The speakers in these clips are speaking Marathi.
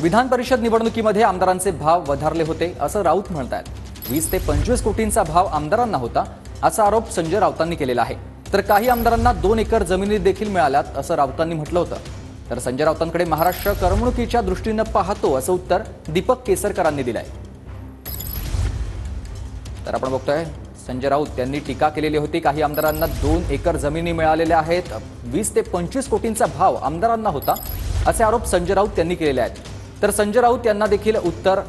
विधान परिषद निवडणुकीमध्ये आमदारांचे भाव वधारले होते असं राऊत म्हणतात। 20 ते 25 कोटींचा भाव आमदारांना होता असा आरोप संजय राऊतांनी केलेला आहे। तर काही आमदारांना 2 एकर जमिनी देखील मिळाल्यात असं राऊतांनी म्हटलं होतं। तर संजय राऊतांकडे महाराष्ट्र करमणुकीच्या दृष्टीने पाहतो असं उत्तर दीपक केसरकरांनी दिलंय। तर आपण बघतोय संजय राऊत यांनी टीका केलेली होती। काही आमदारांना 2 एकर जमिनी मिळालेल्या आहेत। 20 ते 25 कोटींचा भाव आमदारांना होता असे आरोप संजय राऊत यांनी केलेले आहेत। तर संजय राऊत यांना देखील उत्तर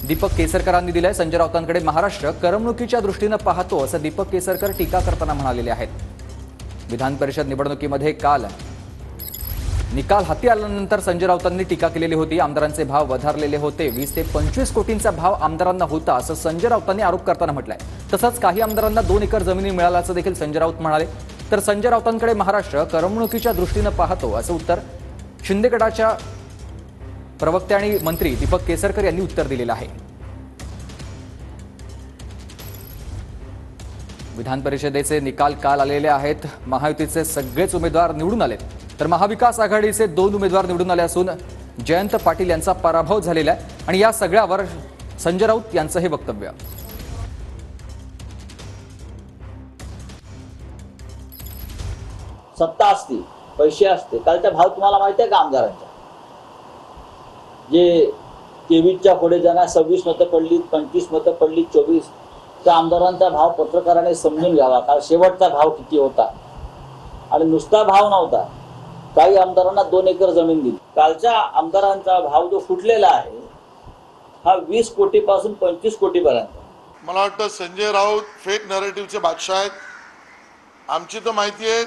दीपक केसरकरांनी दिलंय। संजय राऊतांकडे महाराष्ट्र करमणुकीच्या दृष्टीने पाहतो असं दीपक केसरकर टीका करताना म्हणालेले आहेत। विधान परिषद निवडणुकीमध्ये काल निकाल हाती आल्यानंतर संजय राऊतांनी टीका केलेली होती। आमदारांचे भाव वधारलेले होते। 20 ते 25 कोटींचा भाव आमदारांना होता असं संजय राऊतांनी आरोप करताना म्हटलंय। तसंच काही आमदारांना 2 एकर जमिनी मिळाल्याचं देखील संजय राऊत म्हणाले। तर संजय राऊतांकडे महाराष्ट्र करमणुकीच्या दृष्टीने पाहतो असं उत्तर शिंदे गटाच्या प्रवक्ते आणि मंत्री दीपक केसरकर यांनी उत्तर दिलेलं आहे। विधान परिषदेचे निकाल काल आलेले आहेत। महायुतीचे सगळेच उमेदवार निवडून आलेत। तर महाविकास आघाडीचे 2 उमेदवार निवडून आले असून जयंत पाटील यांचा पराभव झालेला आहे आणि या सगळ्यावर संजय राऊत यांचं हे वक्तव्य। सत्ता असते, पैसे असते। कालचा भाव तुम्हाला माहिती आहे का आमदारांचा? जे 23च्या पुढे ज्यांना 26 मतं पडली, 25 मतं पडली, 24, त्या आमदारांचा भाव पत्रकाराने समजून घ्यावा। कारण शेवटचा भाव किती होता आणि नुसता भाव नव्हता। काही आमदारांना 2 एकर जमीन दिली। कालच्या आमदारांचा भाव जो फुटलेला आहे हा 20 कोटीपासून 25 कोटीपर्यंत। मला वाटतं संजय राऊत फेक नरेटिव्हचे बादशाह आहेत। आमची तर माहिती आहे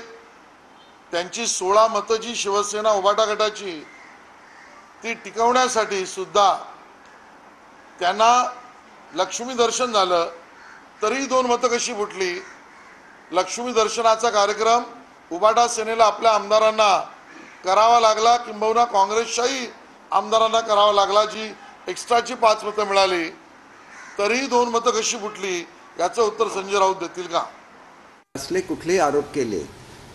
त्यांची 16 मतं जी शिवसेना उभाटा गटाची ती टिकवण्यासाठी सुद्धा त्यांना लक्ष्मी दर्शन झालं तरी 2 मतं कशी फुटली। लक्ष्मी दर्शनाचा कार्यक्रम उभाटा सेनेला आपल्या आमदारांना करावा लागला, किंबहुना काँग्रेसच्याही आमदारांना करावा लागला। जी एक्स्ट्राची 5 मतं मिळाली तरी 2 मतं कशी फुटली याचं उत्तर संजय राऊत देतील का? असले कुठलेही आरोप केले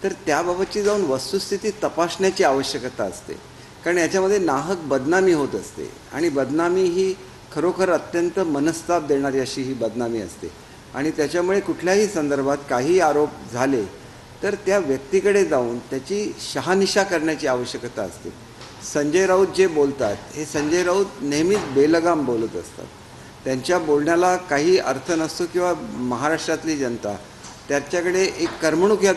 तर त्याबाबतची जाऊन वस्तुस्थिती तपासण्याची आवश्यकता असते। कारण याच्यामध्ये नाहक बदनामी होत असते आणि बदनामी ही खरोखर अत्यंत मनस्ताप देणारी अशी ही बदनामी असते आणि त्याच्यामुळे कुठल्याही संदर्भात काही आरोप झाले तर त्या व्यक्तीकडे जाऊन त्याची शहानिशा करण्याची आवश्यकता असते। संजय राऊत जे बोलतात हे संजय राऊत नेहमीच बेलगाम बोलत असतात। त्यांच्या बोलण्याला काही अर्थ नसतो किंवा महाराष्ट्रातली जनता त्याच्याकडे एक करमणूक या